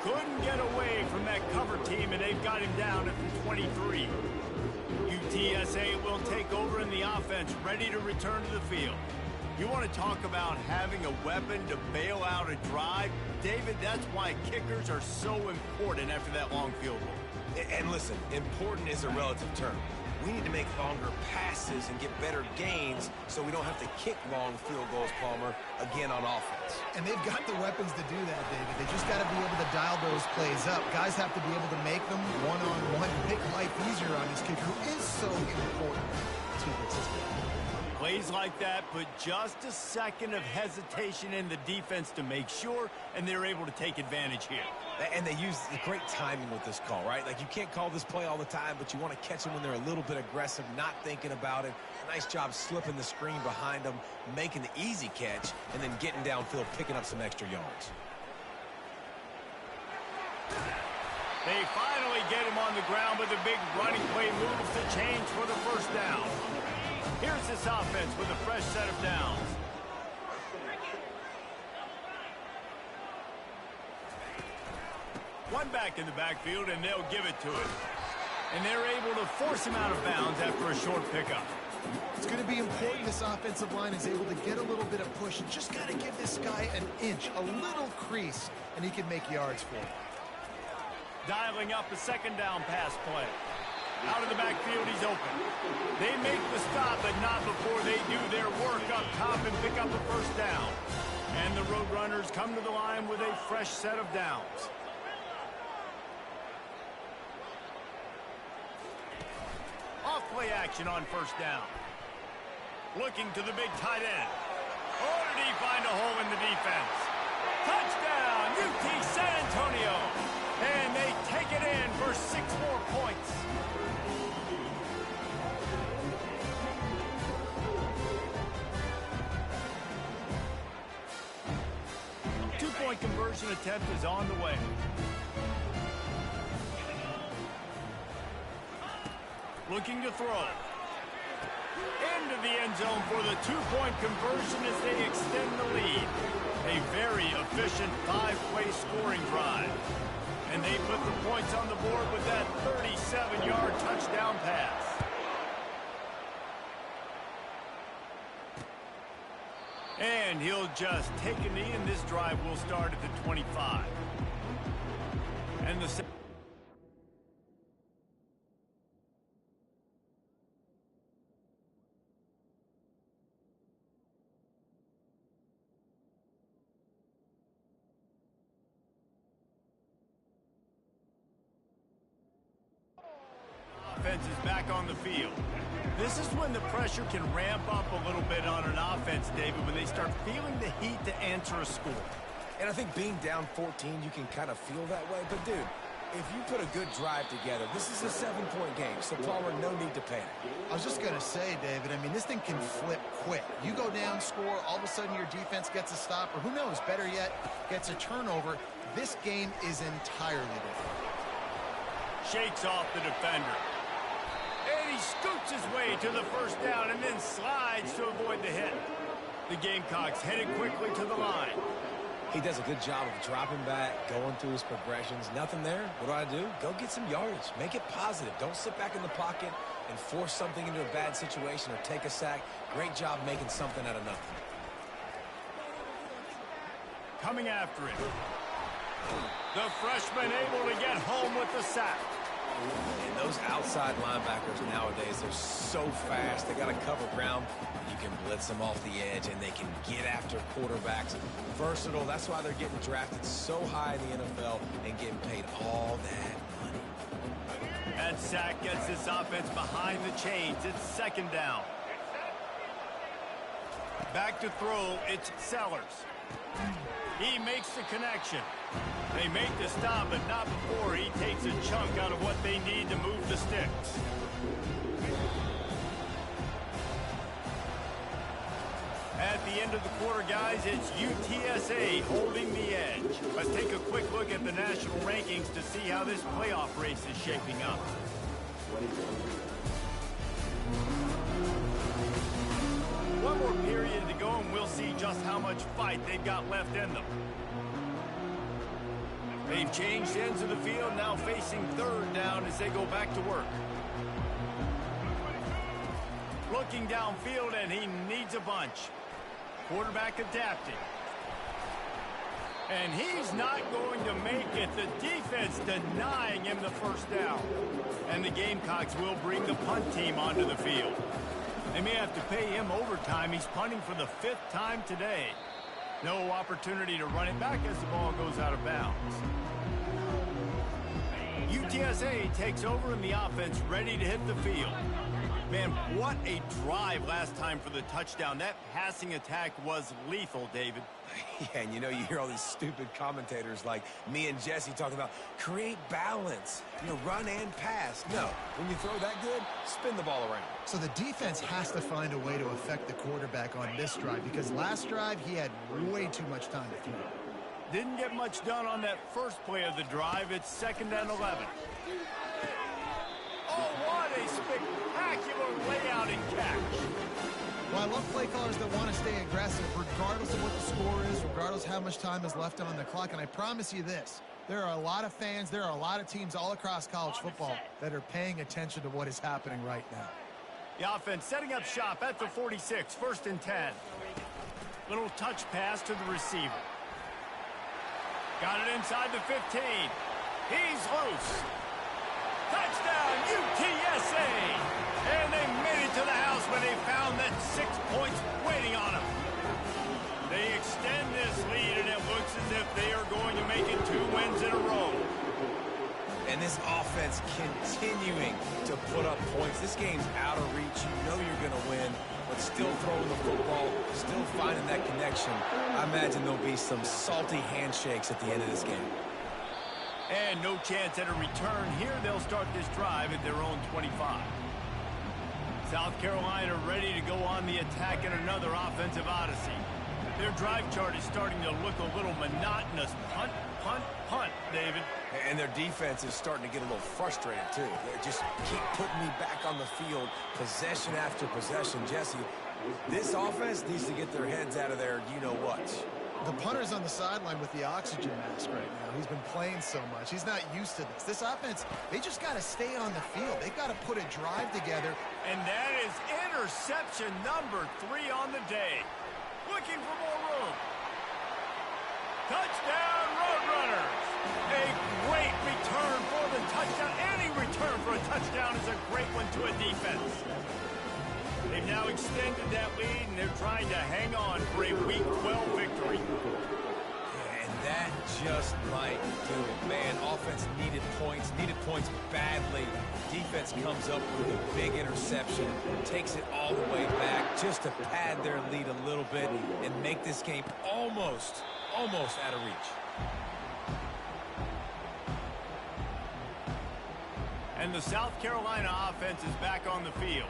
Couldn't get away from that cover team, and they've got him down at the 23. UTSA will take over in the offense, ready to return to the field. You want to talk about having a weapon to bail out a drive? David, that's why kickers are so important after that long field goal. And listen, important is a relative term. We need to make longer passes and get better gains so we don't have to kick long field goals, Palmer, again on offense. And they've got the weapons to do that, David. They just got to be able to dial those plays up. Guys have to be able to make them one-on-one, make life easier on this kicker, who is so important to participate. Plays like that put just a second of hesitation in the defense to make sure, and they're able to take advantage here. And they use the great timing with this call, right? Like, you can't call this play all the time, but you want to catch them when they're a little bit aggressive, not thinking about it. Nice job slipping the screen behind them, making the easy catch, and then getting downfield, picking up some extra yards. They finally get him on the ground, but the big running play moves the chains for the first down. Here's this offense with a fresh set of downs. One back in the backfield, and they'll give it to him. And they're able to force him out of bounds after a short pickup. It's going to be important this offensive line is able to get a little bit of push. And just got to give this guy an inch, a little crease, and he can make yards for it. Dialing up a second down pass play. Out of the backfield, he's open. They make the stop, but not before they do their work up top and pick up a first down. And the Roadrunners come to the line with a fresh set of downs. Off-play action on first down. Looking to the big tight end. Oh, did he find a hole in the defense? Touchdown, UT San Antonio. And they take it in for 6 more points. Two-point conversion attempt is on the way. Looking to throw. Into the end zone for the two-point conversion as they extend the lead. A very efficient five-play scoring drive. And they put the points on the board with that 37-yard touchdown pass. And he'll just take a knee, and this drive will start at the 25. And the offense is back on the field. This is when the pressure can ramp up a little bit on an offense, David, when they start feeling the heat to answer a score. And I think being down 14, you can kind of feel that way. But, dude, if you put a good drive together, this is a 7-point game. So, Palmer, no need to panic. I was just going to say, David, I mean, this thing can flip quick. You go down, score, all of a sudden your defense gets a stop, or who knows, better yet, gets a turnover. This game is entirely different. Shakes off the defender. And he scoots his way to the first down and then slides to avoid the hit. The Gamecocks headed quickly to the line. He does a good job of dropping back, going through his progressions. Nothing there. What do? Go get some yardage. Make it positive. Don't sit back in the pocket and force something into a bad situation or take a sack. Great job making something out of nothing. Coming after it. The freshman able to get home with the sack. And those outside linebackers nowadays, they're so fast. They got to cover ground. You can blitz them off the edge, and they can get after quarterbacks. Versatile. That's why they're getting drafted so high in the NFL and getting paid all that money. That sack gets this offense behind the chains. It's second down. Back to throw. It's Sellers. He makes the connection. They make the stop, but not before he takes a chunk out of what they need to move the sticks. At the end of the quarter, guys, it's UTSA holding the edge. Let's take a quick look at the national rankings to see how this playoff race is shaping up. One more period to go, and we'll see just how much fight they've got left in them. They've changed ends of the field, now facing third down as they go back to work. Looking downfield, and he needs a bunch. Quarterback adapting. And he's not going to make it. The defense denying him the first down. And the Gamecocks will bring the punt team onto the field. They may have to pay him overtime. He's punting for the 5th time today. No opportunity to run it back as the ball goes out of bounds. UTSA takes over in the offense, ready to hit the field. Man, what a drive last time for the touchdown. That passing attack was lethal, David. Yeah, and you know, you hear all these stupid commentators like me and Jesse talking about create balance, you know, run and pass. No, when you throw that good, spin the ball around. So the defense has to find a way to affect the quarterback on this drive, because last drive he had way too much time to throw. Didn't get much done on that first play of the drive. It's 2nd and 11. Oh, what a spectacular layout and catch. Well, I love play callers that want to stay aggressive, regardless of what the score is, regardless how much time is left on the clock. And I promise you this, there are a lot of fans, there are a lot of teams all across college football that are paying attention to what is happening right now. The offense setting up shop at the 46, 1st and 10. Little touch pass to the receiver. Got it inside the 15. He's loose. Touchdown, UTSA! And they made it to the house when they found that 6 points waiting on them. They extend this lead, and it looks as if they are going to make it 2 wins in a row. And this offense continuing to put up points. This game's out of reach. You know you're going to win, but still throwing the football, still finding that connection. I imagine there'll be some salty handshakes at the end of this game. And no chance at a return here. They'll start this drive at their own 25. South Carolina ready to go on the attack in another offensive odyssey. Their drive chart is starting to look a little monotonous. Punt, punt, punt, David. And their defense is starting to get a little frustrated, too. They just keep putting me back on the field, possession after possession. Jesse, this offense needs to get their heads out of their you-know-what. The punter's on the sideline with the oxygen mask right now. He's been playing so much. He's not used to this. This offense, they just got to stay on the field. They've got to put a drive together. And that is interception number 3 on the day. Looking for more room. Touchdown, Roadrunners. A great return for the touchdown. Any return for a touchdown is a great one to a defense. They've now extended that lead, and they're trying to hang on for a Week 12 victory. And that just might do it, man. Offense needed points badly. Defense comes up with a big interception, takes it all the way back just to pad their lead a little bit and make this game almost out of reach. And the South Carolina offense is back on the field.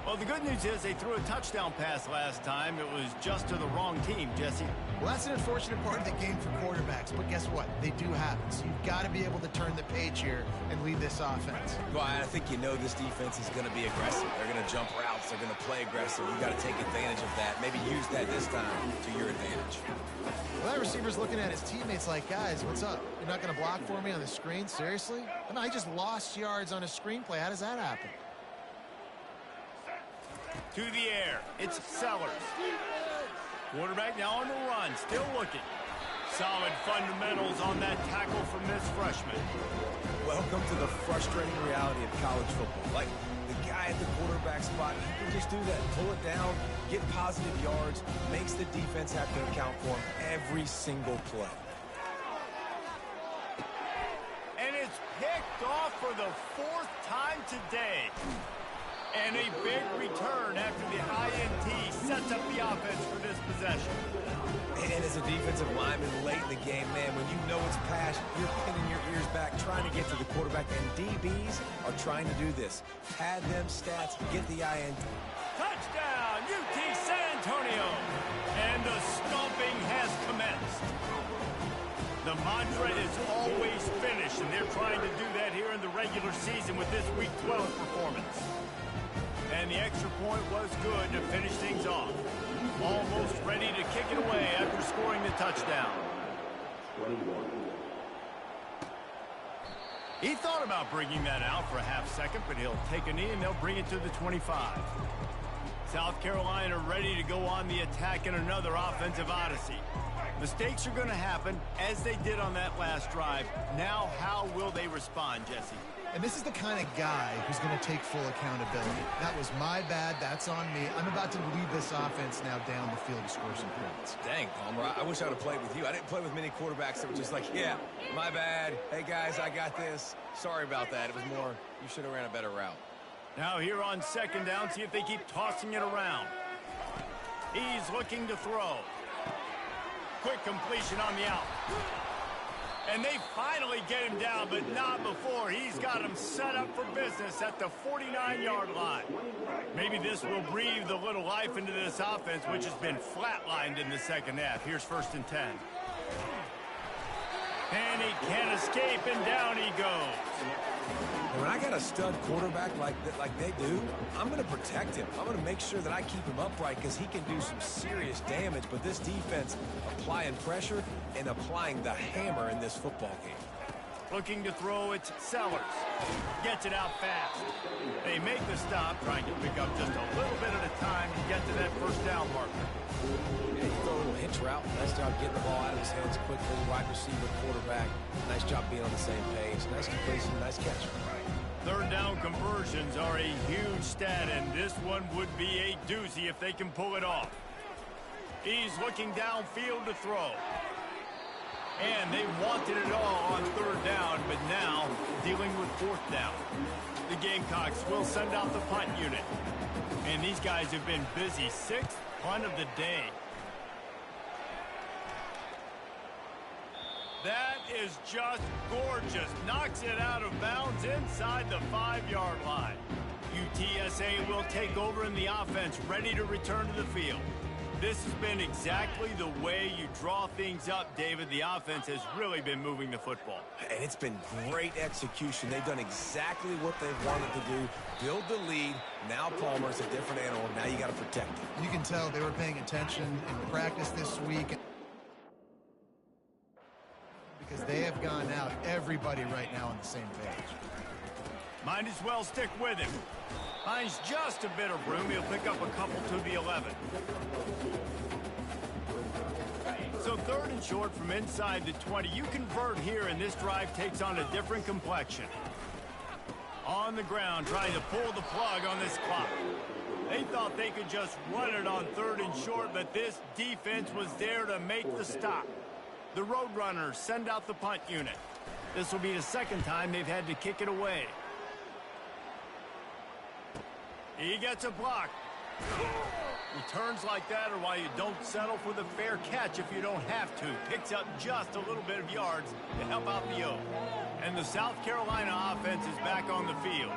Well, the good news is they threw a touchdown pass last time. It was just to the wrong team, Jesse. Well, that's an unfortunate part of the game for quarterbacks, but guess what? They do happen. So you've got to be able to turn the page here and lead this offense. Well, I think you know this defense is going to be aggressive. They're going to jump routes. They're going to play aggressive. You've got to take advantage of that. Maybe use that this time to your advantage. Well, that receiver's looking at his teammates like, guys, what's up? You're not going to block for me on the screen? Seriously? I mean, I just lost yards on a screenplay. How does that happen? To the air, it's Sellers. Quarterback now on the run, still looking. Solid fundamentals on that tackle from this freshman. Welcome to the frustrating reality of college football. Like, the guy at the quarterback spot, he can just do that. Pull it down, get positive yards, makes the defense have to account for him every single play. And it's picked off for the 4th time today. And a big return after the INT sets up the offense for this possession. And as a defensive lineman late in the game, man, when you know it's pass, you're pinning your ears back, trying to get to the quarterback. And DBs are trying to do this. Pad them stats, get the INT. Touchdown, UT San Antonio. And the stomping has commenced. The mantra is always finish, and they're trying to do that here in the regular season with this Week 12 performance. And the extra point was good to finish things off. Almost ready to kick it away after scoring the touchdown. He thought about bringing that out for a half second, but he'll take a knee and they'll bring it to the 25. South Carolina ready to go on the attack in another offensive odyssey. Mistakes are going to happen, as they did on that last drive. Now, how will they respond, Jesse? And this is the kind of guy who's going to take full accountability. That was my bad. That's on me. I'm about to lead this offense now down the field to score some points. Dang, Palmer, I wish I would have played with you. I didn't play with many quarterbacks that were just like, yeah, my bad. Hey, guys, I got this. Sorry about that. It was more, you should have ran a better route. Now here on 2nd down, see if they keep tossing it around. He's looking to throw. Quick completion on the out. And they finally get him down, but not before. He's got him set up for business at the 49-yard line. Maybe this will breathe a little life into this offense, which has been flatlined in the second half. Here's 1st and 10. And he can't escape, and down he goes. When I got a stud quarterback like they do, I'm going to protect him. I'm going to make sure that I keep him upright because he can do some serious damage. But this defense applying pressure and applying the hammer in this football game. Looking to throw, it's Sellers. Gets it out fast. They make the stop, trying to pick up just a little bit at a time to get to that 1st down marker. Yeah, you throw a little hitch route. Nice job getting the ball out of his hands quickly. Wide receiver, quarterback. Nice job being on the same page. Nice completion, nice catch. 3rd down conversions are a huge stat, and this one would be a doozy if they can pull it off. He's looking downfield to throw. And they wanted it all on 3rd down, but now dealing with 4th down. The Gamecocks will send out the punt unit. And these guys have been busy. 6th punt of the day. That is just gorgeous. Knocks it out of bounds inside the 5-yard line. UTSA will take over in the offense, ready to return to the field. This has been exactly the way you draw things up, David. The offense has really been moving the football. And it's been great execution. They've done exactly what they've wanted to do. Build the lead. Now Palmer's a different animal. Now you got to protect him. You can tell they were paying attention in practice this week, because they have gone out, everybody right now on the same page. Might as well stick with him. Finds just a bit of room. He'll pick up a couple to the 11. So 3rd and short from inside the 20. You convert here, and this drive takes on a different complexion. On the ground, trying to pull the plug on this clock. They thought they could just run it on 3rd and short, but this defense was there to make the stop. The Roadrunners send out the punt unit. This will be the 2nd time they've had to kick it away. He gets a block. Returns like that are why you don't settle for the fair catch if you don't have to. Picks up just a little bit of yards to help out the O. And the South Carolina offense is back on the field.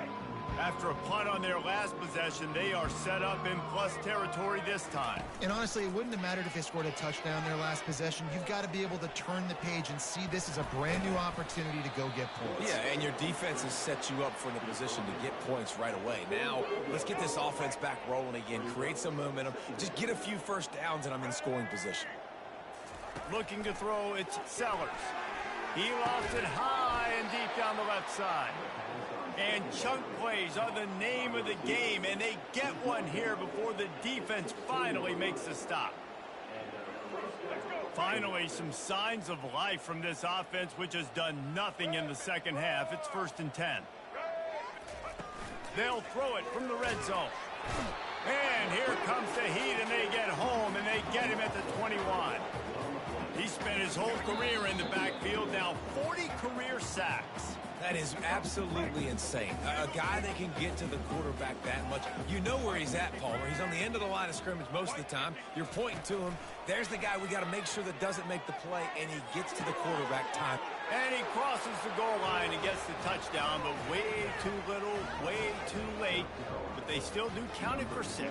After a punt on their last possession, they are set up in plus territory this time. And honestly, it wouldn't have mattered if they scored a touchdown their last possession. You've got to be able to turn the page and see this as a brand new opportunity to go get points. Yeah, and your defense has set you up for the position to get points right away. Now, let's get this offense back rolling again, create some momentum, just get a few first downs, and I'm in scoring position. Looking to throw, it's Sellers. He lofts it high and deep down the left side. And chunk plays are the name of the game, and they get one here before the defense finally makes the stop. Finally, some signs of life from this offense, which has done nothing in the second half. It's 1st and 10. They'll throw it from the red zone. And here comes the heat, and they get home, and they get him at the 21. He spent his whole career in the backfield, now 40 career sacks. That is absolutely insane. A guy that can get to the quarterback that much. You know where he's at, Palmer. He's on the end of the line of scrimmage most of the time. You're pointing to him. There's the guy we got to make sure that doesn't make the play, and he gets to the quarterback time. And he crosses the goal line and gets the touchdown, but way too little, way too late. But they still do count it for 6.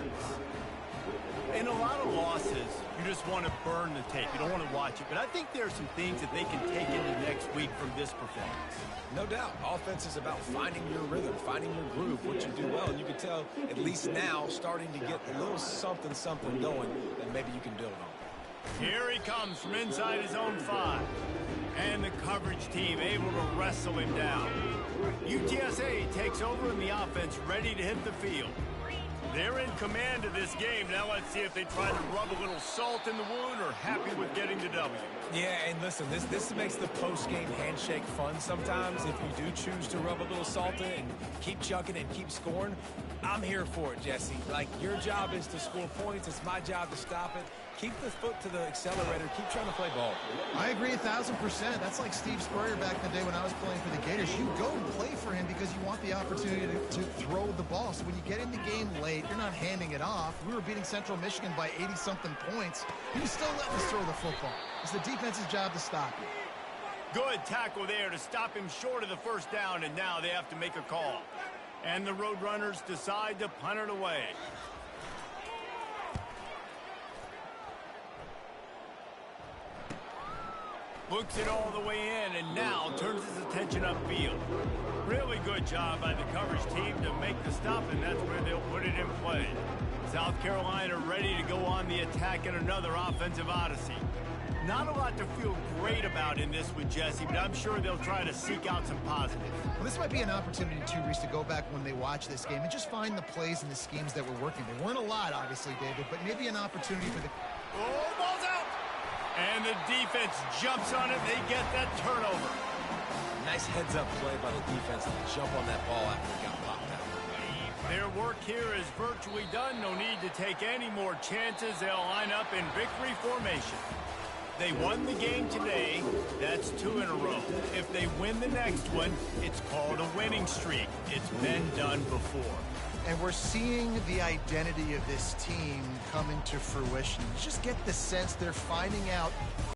In a lot of losses, you just want to burn the tape. You don't want to watch it. But I think there are some things that they can take into next week from this performance. No doubt. Offense is about finding your rhythm, finding your groove, what you do well. And you can tell, at least now, starting to get a little something going that maybe you can build on. Here he comes from inside his own 5. And the coverage team able to wrestle him down. UTSA takes over in the offense, ready to hit the field. They're in command of this game. Now let's see if they try to rub a little salt in the wound or happy with getting the W. Yeah, and listen, this makes the post-game handshake fun sometimes. If you do choose to rub a little salt in and keep chucking and keep scoring, I'm here for it, Jesse. Like, your job is to score points. It's my job to stop it. Keep the foot to the accelerator. Keep trying to play ball. I agree 1,000%. That's like Steve Spurrier back in the day when I was playing for the Gators. You go and play for him because you want the opportunity to throw the ball. So when you get in the game late, you're not handing it off. We were beating Central Michigan by 80-something points. He was still letting us throw the football. It's the defense's job to stop him. Good tackle there to stop him short of the first down, and now they have to make a call. And the Roadrunners decide to punt it away. Looks it all the way in, and now turns his attention upfield. Really good job by the coverage team to make the stop, and that's where they'll put it in play. South Carolina ready to go on the attack in another offensive odyssey. Not a lot to feel great about in this with Jesse, but I'm sure they'll try to seek out some positives. Well, this might be an opportunity, too, Reese, to go back when they watch this game and just find the plays and the schemes that were working. There weren't a lot, obviously, David, but maybe an opportunity for the... Oh, ball's out! And the defense jumps on it. They get that turnover. Nice heads-up play by the defense to jump on that ball after it got popped out. Their work here is virtually done. No need to take any more chances. They'll line up in victory formation. They won the game today. That's 2 in a row. If they win the next one, it's called a winning streak. It's been done before. And we're seeing the identity of this team come into fruition. You just get the sense they're finding out